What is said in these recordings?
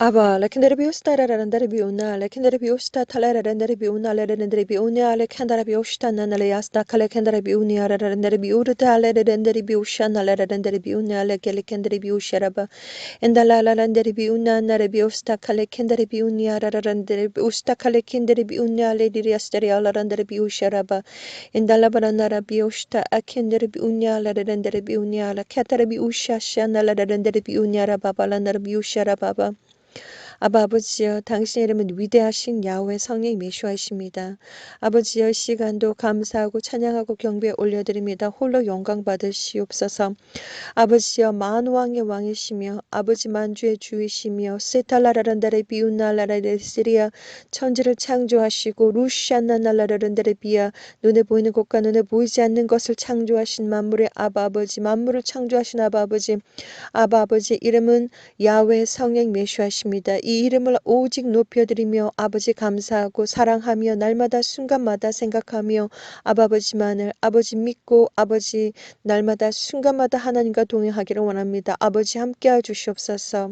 Aba, lekendere biusta rarandere biuna, lekendere biusta talarandere biuna, lerendere biunia, lekendere biusta nanaleasta, kalekendere biunia, rarandere biurta, lerendere biushana, lerendere biunia, lekendere biusharaba, and the lalandere biuna, nare biusta, kalekendere biunia, rarandere biusta, kalekendere biunia, lady riasteria, larandere biusharaba, and the labanara biusta, akendere biunia, lerendere biunia, la catare biusha, shana, lerendere biunia, rababa, biusharababa. 아버지여, 당신의 이름은 위대하신 야훼 성령 메시아이십니다. 아버지여, 이 시간도 감사하고 찬양하고 경배에 올려드립니다. 홀로 영광 받으시옵소서. 아버지여, 만왕의 왕이시며 아버지 만주의 주이시며 세탈라라란다레 비운날라라레 시리아 천지를 창조하시고 루시안나날라라란다레 비아 눈에 보이는 것과 눈에 보이지 않는 것을 창조하신 만물의 아버지 만물을 창조하신 아버지 아버지 이름은 야훼 성령 메시아십니다. 이 이름을 오직 높여드리며 아버지 감사하고 사랑하며 날마다 순간마다 생각하며 아버지만을 아버지 믿고 아버지 날마다 순간마다 하나님과 동행하기를 원합니다. 아버지 함께해 주시옵소서.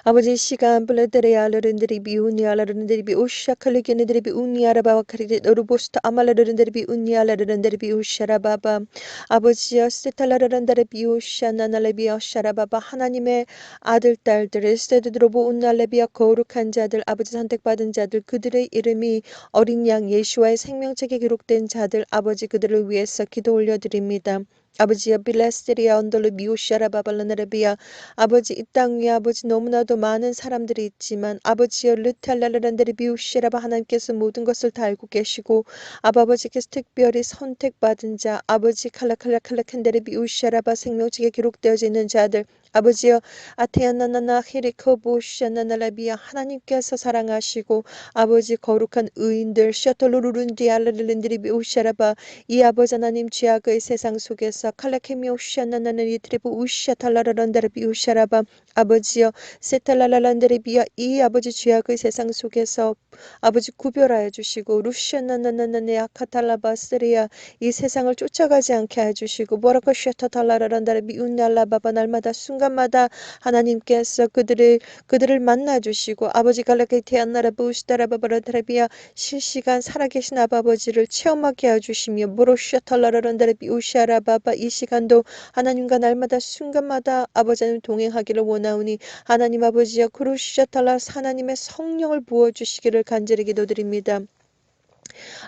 아버지 시간 블레데레야 르른드리 비우니아 르른드리 비우샤 칼리게네드리 비우니아라바와 카리데 노르보스타 아말르른드리 비우니아 르른드리 비우샤라바바 아버지여 스텔라르른드리 비우샤 나날레비아 샤라바바 하나님의 아들 딸들 에스테드로보 운날레비아 거룩한 자들 아버지 선택받은 자들 그들의 이름이 어린 양 예수와의 생명책에 기록된 자들 아버지 그들을 위해서 기도 올려드립니다. 아버지여 빌라스테리아 언돌르 미우샤라바발라나레비아 아버지 이 땅 위에 아버지 너무나도 많은 사람들이 있지만 아버지여 르탈랄라란데리 비우시라바 하나님께서 모든 것을 다 알고 계시고 아버지께서 특별히 선택받은 자 아버지 칼라칼라칼라칸데리 비우시라바 생명책에 기록되어져 있는 자들 아버지여 아테아나나나 히리코보시아나나라비아 하나님께서 사랑하시고 아버지 거룩한 의인들 셔털루루룬디알르른디리 비우시라바 이 아버지 하나님 죄악의 세상 속에서 칼라케미오시아나나나 리트리브 우시아탈라라란다라 비우시라바 아버지여 세탈랄랄란데레비아 이 아버지 죄악의 세상 속에서 아버지 구별하여 주시고 루시아나나나나네 아카탈라바스리아 이 세상을 쫓아가지 않게 해주시고 보라카시아타탈라라란다레 비운날라바바 날마다 순간마다 하나님께서 그들을 만나주시고 아버지 갈라케티안나라 부스타라바바라타라비아 실시간 살아계신 아버지를 체험하게 해주시며 보로시아탈라라란다레 비우시아라바바 이 시간도 하나님과 날마다 순간마다 아버지 하나님 동행하기를 원하오니 하나님 아버지여 크루시아탈라 하나님의 성령을 부어주시기를 간절히 기도드립니다.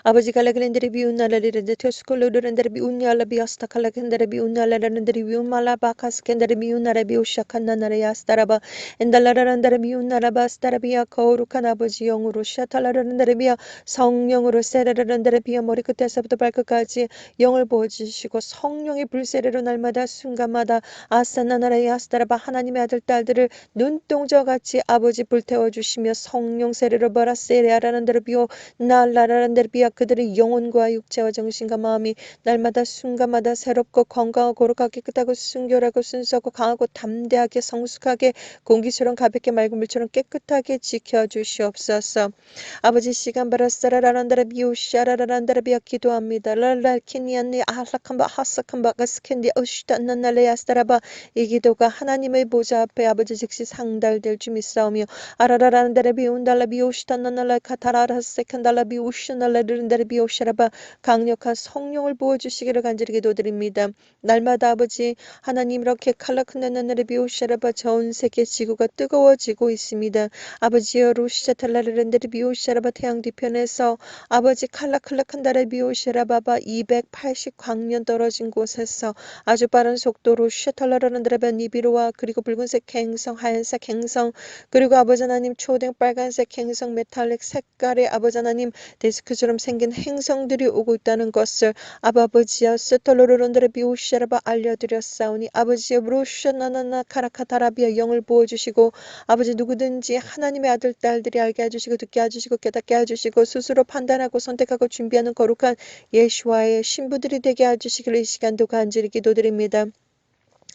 아버지 갈라그랜데리 비운날라리렌데 테스콜로르렌데리 비운날라 비아스타 칼라겐데리 비운날라렌데리 비운말라바 카스켄데리 비운나라 비우샤칸나나라 야스타라바 엔달라라란다라 비운나라바 스타라비아 거룩한 아버지 영으로 샤탈라르렌데리 비아 성령으로 세라르렌데리 비아 머리끝에서부터 발끝까지 영을 부어주시고 성령의 불세례로 날마다 순간마다 아사나나라 야스타라바 하나님의 아들 딸들을 눈동자같이 아버지 불태워주시며 성령 세례로 버라 세레아라는데로 비오 날라라란데비아 그들의 영혼과 육체와 정신과 마음이 날마다 순간마다 새롭고 건강하고 거룩하고 깨끗하고 순결하고 순수하고 강하고 담대하게 성숙하게 공기처럼 가볍게 맑은 물처럼 깨끗하게 지켜주시옵소서. 아버지 시간 바라사라라란다라 비우샤라라란다라 비아 기도합니다. 랄랄키니안니 아할라칸바 하사칸바 가스캔디 어슈탄난날레야스타라바 이 기도가 하나님의 보좌 앞에 아버지 즉시 상달될 줄 믿사오며 아라라란다라 비운달라 비우슈탄난날라 카타라라세칸달라 비우슈날라르른다라 비우샤라바 강력한 성령을 부어주시기를 간절히 기도드립니다. 날마다 아버지 하나님 이렇게 칼라큰나나나라 비우샤라바 전 세계 지구가 뜨거워지고 있습니다. 아버지여 루시자탈라르른다라 비우샤라바 태양 뒤편에서 아버지 칼라칼라칸다라 비우샤라바바 280광년 떨어진 곳에서 아주 빠른 속도로 슈탈라라란다라바 니비루와 그리고 붉은색 행성 하얀색 행성 그리고 아버지 하나님 초등 빨간색 행성 메탈릭 색깔의 아버지 하나님 데스크처럼 생긴 행성들이 오고 있다는 것을 아버지여 스톨로르론드레 비우시라바 알려드렸사오니 아버지여 브로슈나나나 카라카타라비아 영을 부어주시고 아버지 누구든지 하나님의 아들 딸들이 알게 해주시고 듣게 해주시고 깨닫게 해주시고 스스로 판단하고 선택하고 준비하는 거룩한 예수와의 신부들이 되게 해주시기를 이 시간도 간절히 기도드립니다.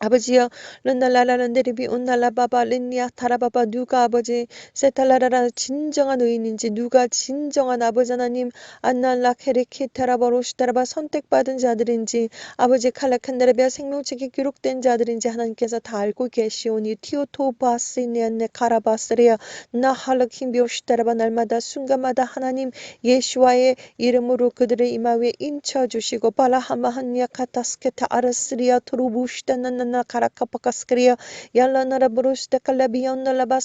아버지여 른날라라란데리비 온날라바바 린니아 타라바바 누가 아버지 세탈라라라 진정한 의인인지 누가 진정한 아버지 하나님 안날라 케리키 타라바로시타라바 선택받은 자들인지 아버지 칼라칸다라비아 생명책에 기록된 자들인지 하나님께서 다 알고 계시오니 티오토바스니안네 카라바스리아 나할라킴비오시타라바 날마다 순간마다 하나님 예수와의 이름으로 그들의 이마 위에 인쳐주시고 발라하마한니아 카타스케타 아르스리아 토로부시다나나 카라카파카스크리아 얄라나라 브루스테칼라비언날라바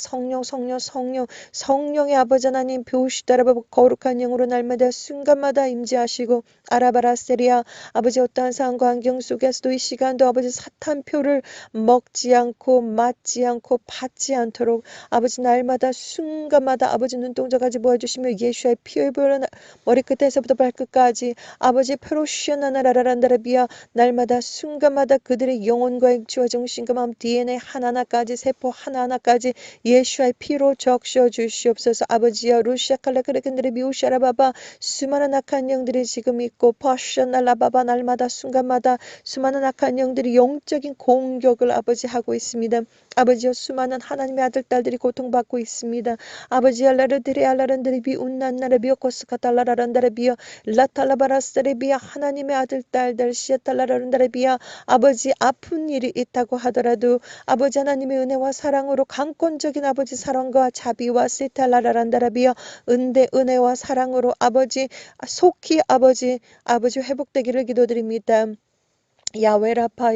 성령의 아버지 하나님 뷰시다라바 거룩한 영으로 날마다 순간마다 임재하시고 아라바라세리아 아버지 어떠한 상황과 환경 속에서도 이 시간도 아버지 사탄표를 먹지 않고 맞지 않고 받지 않도록 아버지 날마다 순간마다 아버지 눈동자까지 모아주시며 예수의 피의 보혈 머리끝에서부터 발끝까지 아버지 페로시아나나라란다라비아 날마다 순간마다 그들의 영혼과 육체와 정신과 마음 DNA 하나하나까지 세포 하나하나까지 예수의 피로 적셔 주시옵소서. 아버지여 루시아칼라크레근들의 미우샤라바바 수많은 악한 영들이 지금 있고 파샤날라바바 날마다 순간마다 수많은 악한 영들이 영적인 공격을 아버지 하고 있습니다. 아버지여 수많은 하나님의 아들 딸들이 고통받고 있습니다. 아버지 알라르드리 알라란드리비 운난나라비어 코스카탈라라란다라비어 라탈라바라스레비아 하나님의 아들 딸들 시아탈라라란다라비아 아버지 아픈 일이 있다고 하더라도 아버지 하나님의 은혜와 사랑으로 강권적인 아버지 사랑과 자비와 시탈라라란다라비아 은혜와 사랑으로 아버지 속히 아버지 회복되기를 기도드립니다. 야외라파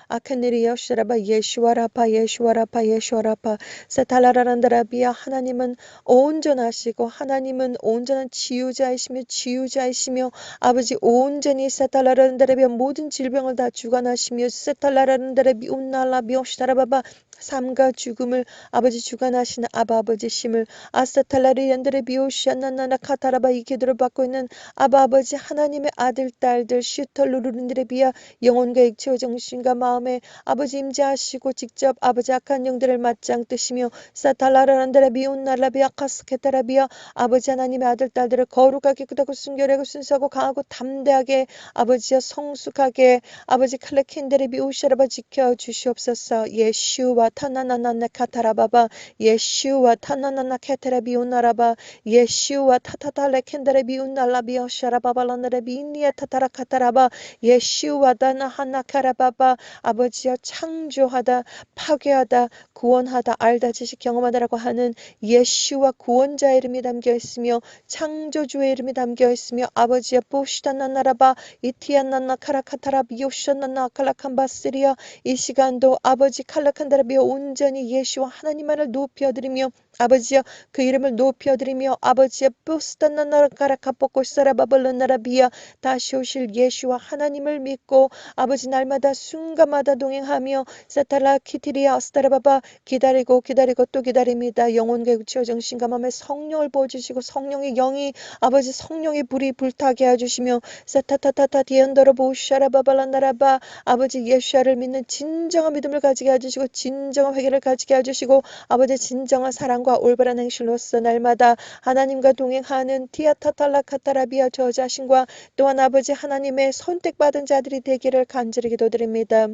아케네리 여시라바 예슈와라파 사탈라라란다라비아 하나님은 온전하시고 하나님은 온전한 치유자이시며 아버지 온전히 사탈라라란다라비아 모든 질병을 다 주관하시며 사탈라라란다라비 운날라비오시다라바바 삶과 죽음을 아버지 주관하시는 아버지심을 아사탈라리안드레 비오시아나나나 카타라바 이 기도를 받고 있는 아버지 하나님의 아들 딸들 슈털루르른들에 비하 영혼과 육체와 정신과 마음에 아버지 임재하시고 직접 아버지 악한 영들을 맞짱 뜨시며 사탈라라란드레 비온날라비 아카스케타라비아 아버지 하나님의 아들 딸들을 거룩하게 깨끗하고 순결하고 순수하고 강하고 담대하게 아버지여 성숙하게 아버지 칼레킨데레 비오시아라바 지켜주시옵소서. 예슈와 타나나나나 카타라바바 예슈와 타나나나 케테라비오나라바 예슈와 타타탈레켄데레비운날라비오샤라바발라네레비니에 타타라카타라바 예슈와 다나하나카라바바 아버지여 창조하다 파괴하다 구원하다 알다 지식 경험하다라고 하는 예슈와 구원자의 이름이 담겨있으며 창조주의 이름이 담겨있으며 아버지여 보시다나나라바 이티안나나 카라카타라비오샤나나 칼라칸바시리아 이 시간도 아버지 칼라칸다라비오 온전히 예수와 하나님만을 높여드리며 아버지여 그 이름을 높여드리며 아버지여 뿌스탄나나라카라카포코사라바블라나라비아 다시 오실 예수와 하나님을 믿고 아버지 날마다 순간마다 동행하며 사탈라 키티리아 아스타라바바 기다리고 또 기다립니다. 영혼과 육체와 정신과 마음에 성령을 부어주시고 성령의 영이 아버지 성령의 불이 불타게 해주시며 사타타타타 디언더러보샤라바발라나라바 아버지 예수를 믿는 진정한 믿음을 가지게 해주시고 진정한 회개를 가지게 해주시고 아버지 진정한 사랑과 올바른 행실로서 날마다 하나님과 동행하는 티아타탈라카타라비아 저 자신과 또한 아버지 하나님의 선택받은 자들이 되기를 간절히 기도드립니다.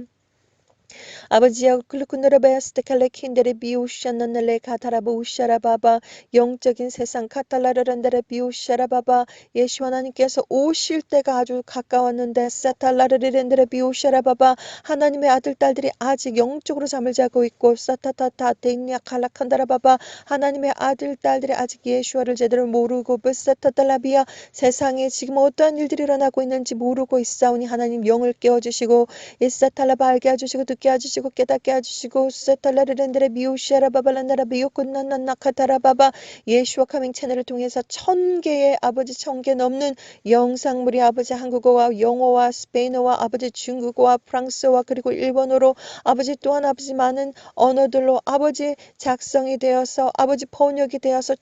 아버지여 클루쿠너라바야스테칼레킨데레 비우샤나날레 카타라보우샤라바바 영적인 세상 카탈라르란데레 비우샤라바바 예수 하나님께서 오실 때가 아주 가까웠는데 사탈라르리렌데레 비우샤라바바 하나님의 아들 딸들이 아직 영적으로 잠을 자고 있고 사타타타 데인야 칼라칸다라바바 하나님의 아들 딸들이 아직 예수와를 제대로 모르고 베사타달라비아 세상에 지금 어떠한 일들이 일어나고 있는지 모르고 있사오니 하나님 영을 깨워주시고 이사탈라바 알게 해주시고 듣게 해주시고 깨닫게 해주시고 세탈라르렌데레 미우시아라바발란나라 미오꾼난나나카타라바바 예수와 카밍 채널을 통해서 1000개의 아버지 1000개 넘는 영상물이 아버지 한국어와 영어와 스페인어와 아버지 중국어와 프랑스어와 그리고 일본어로 아버지 또한 아버지 많은 언어들로 아버지 작성이 되어서 아버지 번역이 되어서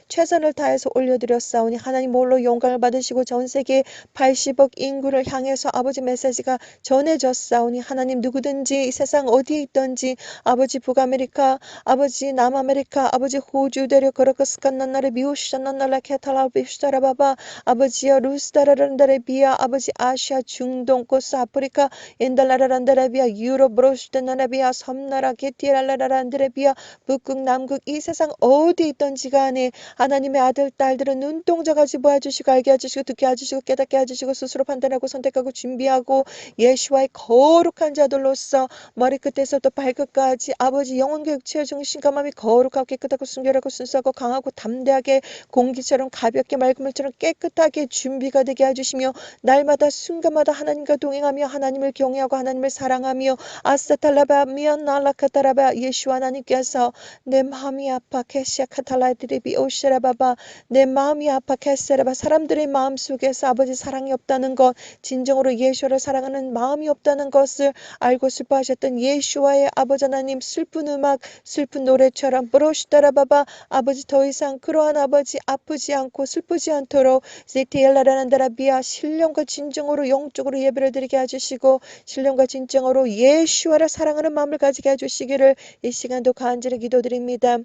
최선을 다해서 올려드렸사오니 하나님 홀로 영광을 받으시고 전 세계 80억 인구를 향해서 아버지 메시지가 전해졌사오니 하나님 누구든 누구든지 이 세상 어디에 있든지 아버지 북아메리카 아버지 남아메리카 아버지 호주 데려 거러커스칸난나레 비오시잔난날라 케탈라비슈타라바바 아버지여 루스타라란다레비아 아버지 아시아 중동 코스 아프리카 엔달라라란다레비아 유럽 브로슈테나라비아 섬나라 게티랄라라란드레비아 북극 남극 이 세상 어디에 있든지 간에 하나님의 아들 딸들은 눈동자같이 보아주시고 알게 해주시고 듣게 해주시고 깨닫게 해주시고 스스로 판단하고 선택하고 준비하고 예수와의 거룩한 자들로서 머리끝에서부터 발끝까지 아버지 영혼과 육체의 정신과 마음이 거룩하고 깨끗하고 순결하고 순수하고 강하고 담대하게 공기처럼 가볍게 맑은 물처럼 깨끗하게 준비가 되게 해주시며 날마다 순간마다 하나님과 동행하며 하나님을 경외하고 하나님을 사랑하며 아스타탈라바 미안날라카타라바 예수 하나님께서 내 마음이 아파 캐시아카탈라드리비 오시라바바 내 마음이 아파 캐세라바 사람들의 마음속에서 아버지 사랑이 없다는 것 진정으로 예수를 사랑하는 마음이 없다는 것을 알고 슬퍼하셨던 예수와의 아버지 하나님 슬픈 음악 슬픈 노래처럼 브로시다라바바 아버지 더 이상 그러한 아버지 아프지 않고 슬프지 않도록 세티엘라라난다라비아 신령과 진정으로 영적으로 예배를 드리게 해주시고 신령과 진정으로 예수와를 사랑하는 마음을 가지게 해주시기를 이 시간도 간절히 기도드립니다.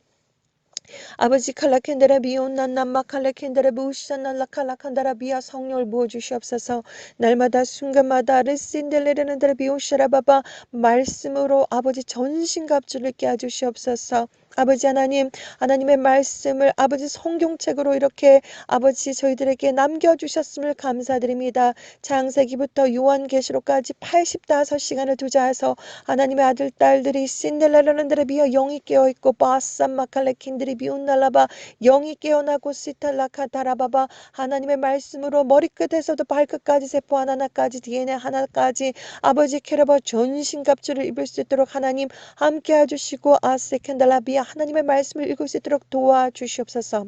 아버지 칼라켄데라 비온난남마 칼라켄데라 부우시산날라 칼라칸다라 비아 성령을 부어주시옵소서. 날마다 순간마다 레신델레르는데라 비오시라바바 말씀으로 아버지 전신갑주를 있게 해주시옵소서. 아버지 하나님 하나님의 말씀을 아버지 성경책으로 이렇게 아버지 저희들에게 남겨주셨음을 감사드립니다. 창세기부터 요한계시록까지 85시간을 투자해서 하나님의 아들 딸들이 신델라라는데라 비어 영이 깨어있고 바쌈마칼레킨들이 비운날라바 영이 깨어나고 시탈라카다라바바 하나님의 말씀으로 머리끝에서도 발끝까지 세포 하나하나까지 DNA 하나까지 아버지 캐러버 전신갑주를 입을 수 있도록 하나님 함께 해주시고 아세켄달라비아 하나님의 말씀을 읽을 수 있도록 도와주시옵소서.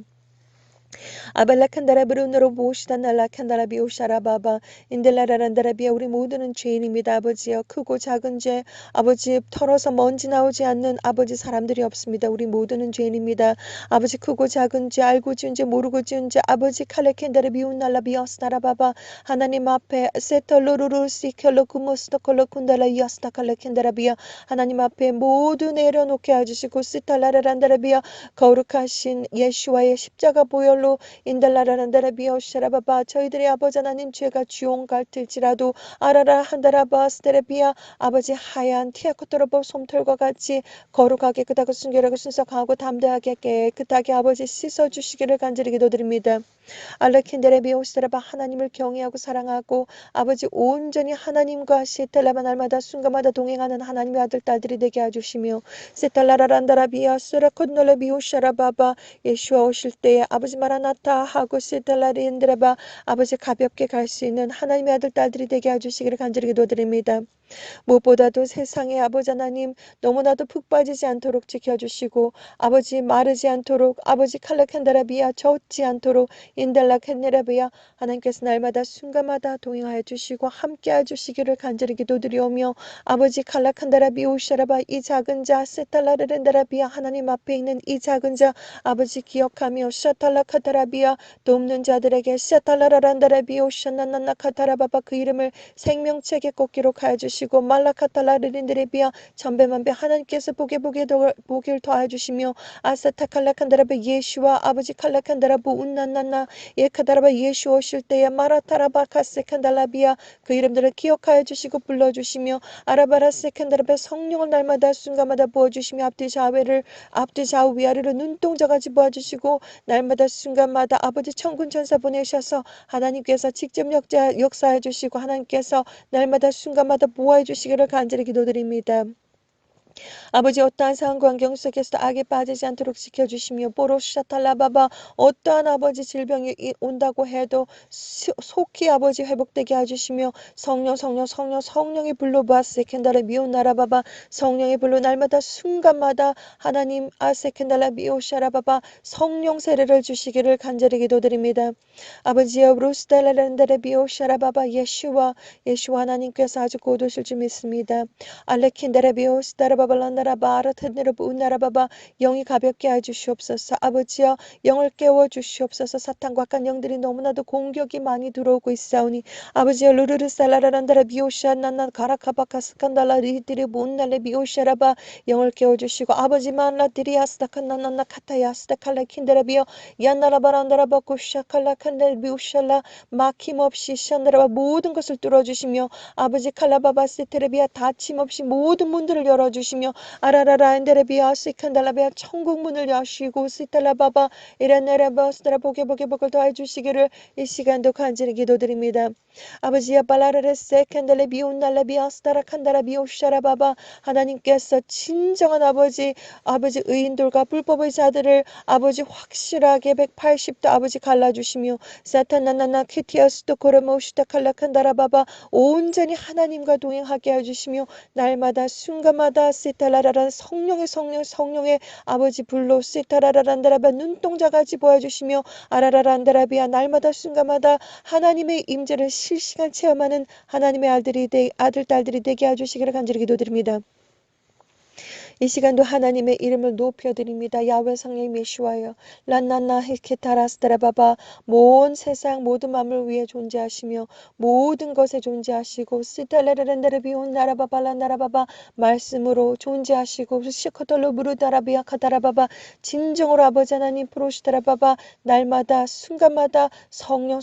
아발라칸다라 브루노로 보시다날라 칸다라 비오샤라바바 인델라라란다라비아 우리 모두는 죄인입니다. 아버지여 크고 작은 죄 아버지 털어서 먼지 나오지 않는 아버지 사람들이 없습니다. 우리 모두는 죄인입니다. 아버지 크고 작은 죄 알고 지은 죄 모르고 지은 죄 아버지 칼레켄다라 비운날라 비어스타라바바 하나님 앞에 세털로루루 시켈로 구모스토콜로 쿤달라 이어스타 칼레켄다라비아 하나님 앞에 모두 내려놓게 해주시고 시탈라라란다라비아 거룩하신 예수와의 십자가 보혈로 인달라라란다라 비오샤라바바 저희들의 아버지 하나님 죄가 주용 같을지라도 아라라 한다라바 스테레비아 아버지 하얀 티아코토로법 솜털과 같이 거룩하게 깨끗하고 순결하고 순수하고 담대하게 깨끗하게 아버지 씻어주시기를 간절히 기도드립니다. 알라킨데레 비오시라바 하나님을 경외하고 사랑하고 아버지 온전히 하나님과 시텔라바 날마다 순간마다 동행하는 하나님의 아들 딸들이 되게 해주시며 세탈라라란다라 비아 스라콘놀레 비오샤라바바 예수와 오실 때에 아버지 마라나타 하고 세탈라리엔드라바 아버지 가볍게 갈 수 있는 하나님의 아들 딸들이 되게 해주시기를 간절히 기도드립니다. 무엇보다도 세상의 아버지 하나님 너무나도 푹 빠지지 않도록 지켜주시고 아버지 마르지 않도록 아버지 칼라칸다라비아 젖지 않도록 인달라칸네라비아 하나님께서 날마다 순간마다 동행하여 주시고 함께해 주시기를 간절히 기도드리오며 아버지 칼라칸다라비오샤라바 이 작은 자 세탈라르렌다라비아 하나님 앞에 있는 이 작은 자 아버지 기억하며 샤탈라카타라비아 돕는 자들에게 샤탈라라란다라비오샤나나나카타라바바 그 이름을 생명책에 꼭 기록하여 주시고 말라카탈라르린드레비아 전배만배 하나님께서 복을 더하여 주시며 아사타칼라칸다라바 예수와 아버지 칼라칸다라부 운난나나 예카다라바 예수 오실 때에 마라타라바 카세칸달라비아 그 이름들을 기억하여 주시고 불러주시며 아라바라세칸다라바 성령을 날마다 순간마다 부어주시며 앞뒤 좌우 위아래로 눈동자같이 부어주시고 날마다 순간마다 아버지 천군 천사 보내셔서 하나님께서 직접 역사해 주시고 하나님께서 날마다 순간마다 보호해 주시기를 간절히 기도드립니다. 아버지 어떠한 상황 환경 속에서 악에 빠지지 않도록 지켜주시며 보로샤탈라바바 어떠한 아버지 질병이 온다고 해도 속히 아버지 회복되게 해주시며 성령의 불로 바세켄달라 미오나라바바 성령의 불로 날마다 순간마다 하나님 아세켄달라 미오샤라바바 성령 세례를 주시기를 간절히 기도드립니다. 아버지여 브루스달라란다라 비오샤라바바 예수와 하나님께서 아주 곧 오실 줄 믿습니다. 알레킨다라 비오스다라바 바발란다라바 아르테네르브 운나라바바 영이 가볍게 해주시옵소서. 아버지여 영을 깨워주시옵소서. 사탄과 악한 영들이 너무나도 공격이 많이 들어오고 있사오니 아버지여 루르르살라라란다라 비오샤나나 가라카바카스칸달라 리드리 문날레 비오샤라바 영을 깨워주시고 아버지만 라디리아스다칸나나나 카타야스다칼라 킨데라비어 야나라바란다라바 고샤칼라 칸델 비오샬라 막힘없이 샨다라바 모든 것을 뚫어주시며 아버지 칼라바바스 테레비아 다침없이 모든 문들을 열어주시며 아라라라 엔데레비아 시칸달라비아 천국 문을 여시고 시탈라바바 이라네라바스다라 보게복을 더해주시기를 이 시간도 간절히 기도드립니다. 아버지야 발라레레세 캔델레 비온날레비아 스타라 칸다라 비오샤라바바 하나님께서 진정한 아버지 의인들과 불법의 자들을 아버지 확실하게 180도 아버지 갈라주시며 사탄나나나 키티아스도 고르모시다 칼라칸다라바바 온전히 하나님과 동행하게 해주시며 날마다 순간마다 시탈라라란 성령의 아버지 불로 시타라라란다라바 눈동자같이 보여주시며 아라라란다라비아 날마다 순간마다 하나님의 임재를 실시간 체험하는 하나님의 아들 딸들이 되게 해주시기를 간절히 기도드립니다. 이 시간도 하나님의 이름을 높여드립니다. 야훼 성령 예수와여 란나나 히케타라스타라바바 모든 세상 모든 만물 위에 존재하시며 모든 것에 존재하시고 스텔레레렌데레비온 나라바발란나라바바 말씀으로 존재하시고 시커털로 무르다라비아 카다라바바 진정으로 아버지 하나님 프로시다라바바 날마다 순간마다 성령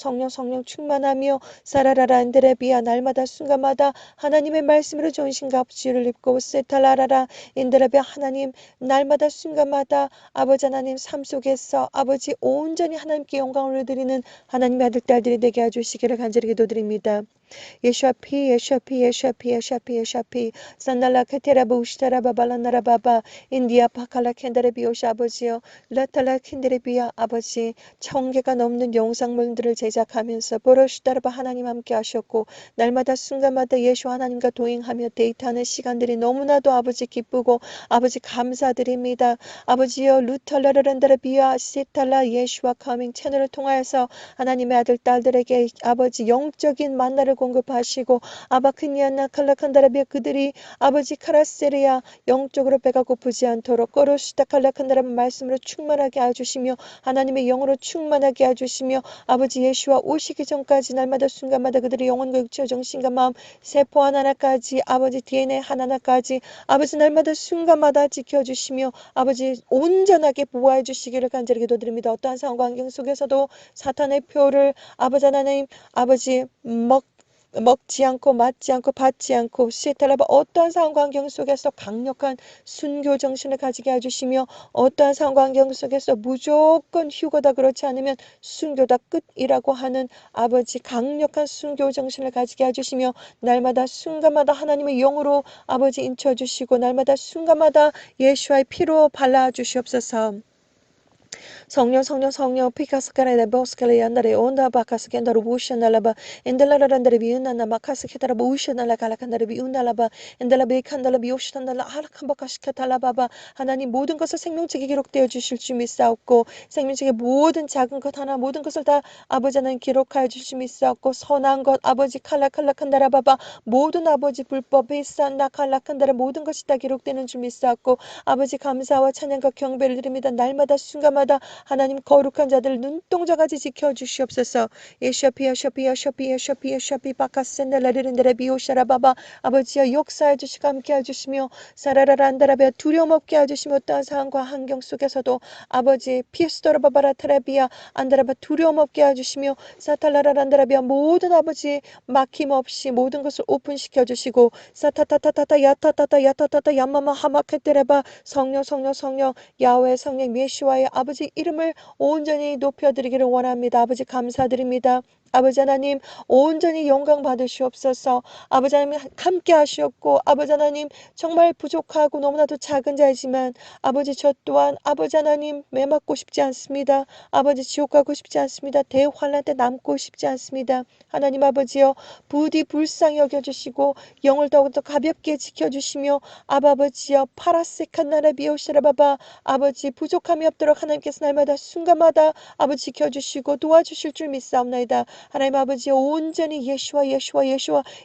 충만하며 사라라란데레비아 날마다 순간마다 하나님의 말씀으로 전신과 합주를 입고 세탈라라라 인데레비아 하나님 날마다 순간마다 아버지 하나님 삶 속에서 아버지 온전히 하나님께 영광을 드리는 하나님의 아들 딸들이 되게 해주시기를 간절히 기도드립니다. 예샤피 산날라 케테라바 우시타라바 발라나라바바 인디아 파칼라 캔다레비오시 아버지여 라탈라 캔데레비아 아버지 천개가 넘는 영상물들을 제작하면서 보러시다라바 하나님 함께 하셨고 날마다 순간마다 예수 하나님과 동행하며 데이트하는 시간들이 너무나도 아버지 기쁘고 아버지 감사드립니다. 아버지여 루탈라라란다라비아 시탈라 예수와 커밍 채널을 통하여서 하나님의 아들 딸들에게 아버지 영적인 만나를 공급하시고 아바크니아나 칼라칸다라비아 그들이 아버지 카라세리아 영적으로 배가 고프지 않도록 꼬로시다 칼라칸다라비 말씀으로 충만하게 해주시며 하나님의 영으로 충만하게 해주시며 아버지 예수와 오시기 전까지 날마다 순간마다 그들의 영혼과 육체와 정신과 마음 세포 하나하나까지 아버지 DNA 하나하나까지 아버지 날마다 순간마다 지켜주시며 아버지 온전하게 보호해 주시기를 간절히 기도드립니다. 어떠한 상황 환경 속에서도 사탄의 표를 아버지 하나님 아버지 먹지 않고 맞지 않고 받지 않고 시에탈라바 어떠한 상황 환경 속에서 강력한 순교 정신을 가지게 해주시며 어떠한 상황 환경 속에서 무조건 휴거다 그렇지 않으면 순교다 끝이라고 하는 아버지 강력한 순교 정신을 가지게 해주시며 날마다 순간마다 하나님의 영으로 아버지 인쳐주시고 날마다 순간마다 예수와의 피로 발라주시옵소서. 성령 피카스카레 보스칼레 안다레 온다 바카스켄다로 부샤날라바 엔델라란다레 비운나나 마카스케타라 부샤날라 갈라칸다레 비운날라바 엔델라베 칸달라 비오시탄달라 알칸바카스케탈라바바 하나님 모든 것을 생명책에 기록되어 주실 줄 믿사옵고 생명책의 모든 작은 것 하나 모든 것을 다 아버지 하나님 기록하여 주실 줄 믿사옵고 선한 것 아버지 칼라칸다라바바 모든 아버지 불법이 산나 칼라칸다라 모든 것이 다 기록되는 줄 믿사옵고 아버지 감사와 찬양과 경배를 드립니다. 날마다 순간마다 하나님 거룩한 자들 눈동자같이 지켜주시옵소서. 예샤피 바카센달라리른데레 비오샤라바바 아버지여 역사해 주시고 함께 해주시며 사라라란다라비아 두려움 없게 해주시며 어떠한 상황과 환경 속에서도 아버지 피스토라바바라 테라비아 안다라바 두려움 없게 해주시며 사탈라라란다라비아 모든 아버지 막힘없이 모든 것을 오픈시켜 주시고 사타타타타타 야타타타 야마마 하마케테레바 성령 야훼 성령 예수와의 아버지 이름을 온전히 높여드리기를 원합니다. 아버지 감사드립니다. 아버지 하나님 온전히 영광 받으시옵소서. 아버지 하나님 함께 하시옵고 아버지 하나님 정말 부족하고 너무나도 작은 자이지만 아버지 저 또한 아버지 하나님 매맞고 싶지 않습니다. 아버지 지옥 가고 싶지 않습니다. 대환란 때 남고 싶지 않습니다. 하나님 아버지여 부디 불쌍히 여겨주시고 영을 더욱더 가볍게 지켜주시며 아버지여 파라세칸 나라 비오시라바바 아버지 부족함이 없도록 하나님께서 날마다 순간마다 아버지 지켜주시고 도와주실 줄 믿사옵나이다. 하나님 아버지 온전히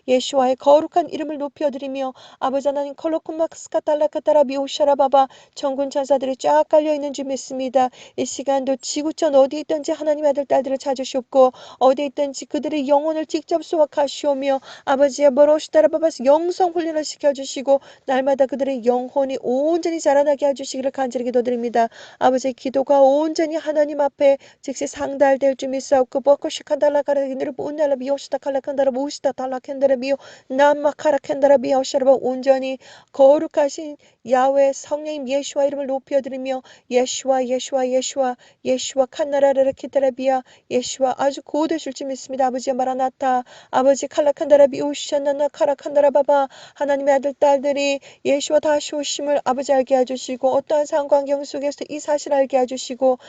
예수와의 거룩한 이름을 높여드리며 아버지 하나님 콜로코막스카 달라카타라 비오샤라바바 천군 천사들이 쫙 깔려있는 줄 믿습니다. 이 시간도 지구촌 어디 있든지 하나님 아들 딸들을 찾으시옵고 어디 있든지 그들의 영혼을 직접 수확하시오며 아버지의 버로시다라바바스 영성 훈련을 시켜주시고 날마다 그들의 영혼이 온전히 자라나게 해주시기를 간절히 기도드립니다. 아버지의 기도가 온전히 하나님 앞에 즉시 상달될 줄 믿사옵고 버코시칸달라카라기느르 운날라비오시다 칼라칸다라보시다 달라캔다라비오 남마카라캔다라비오샤라바 온전히 거룩하신 야훼 성령님 예수와 이름을 높여드리며 예수와 칸나라라키타라비아 예수와 아주 고되실 줄 믿습니다. 아버지의 마라나타 아버지 칼라칸다라비오시샤나나 카라칸다라바바 하나님의 아들 딸들이 예수와 다시 오심을 아버지 알게 해주시고 어떠한 상황 속에서 이 사실 알게 해주시고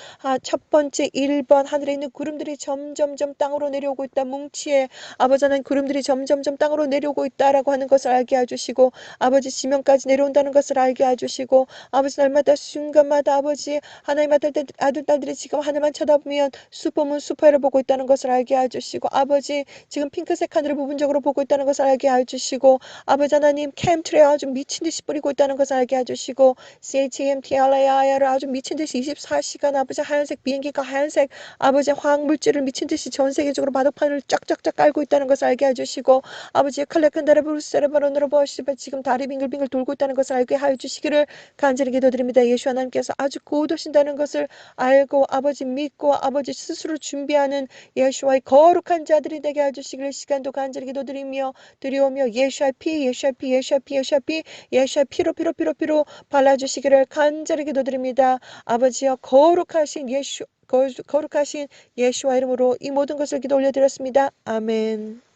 첫 번째 1번 하늘에 있는 구름들이 점점점 땅으로 내려오고 있다. 뭉치에 아버지 하나님 구름들이 점점점 땅으로 내려오고 있다라고 하는 것을 알게 해주시고 아버지 지명까지 내려온다는 것을 알게 해주시고 아버지 날마다 순간마다 아버지 하나님 아들 딸들이 지금 하늘만 쳐다보면 슈퍼문 슈퍼를 보고 있다는 것을 알게 해주시고 아버지 지금 핑크색 하늘을 부분적으로 보고 있다는 것을 알게 해주시고 아버지 하나님 캠트레 아주 미친듯이 뿌리고 있다는 것을 알게 해주시고 CHMTLAI를 아주 미친듯이 24시간 아버지 하얀색 비행기가 하얀색 아버지 화학물질을 미친듯이 전세계적으로 바둑판을 쫙쫙쫙 깔고 있다는 것을 알게 해주시고 아버지 칼레칸다라브루스레바로너로 버시바 지금 다리 빙글빙글 돌고 있다는 것을 알게 해주시기를 간절히 기도드립니다. 예수 하나님께서 아주 고우도신다는 것을 알고 아버지 믿고 아버지 스스로 준비하는 예수와의 거룩한 자들이 되게 해주시기를 시간도 간절히 기도드리며 드리오며 예수의 피로 발라주시기를 간절히 기도드립니다. 아버지여 거룩하신 예수와 이름으로 이 모든 것을 기도 올려드렸습니다. 아멘.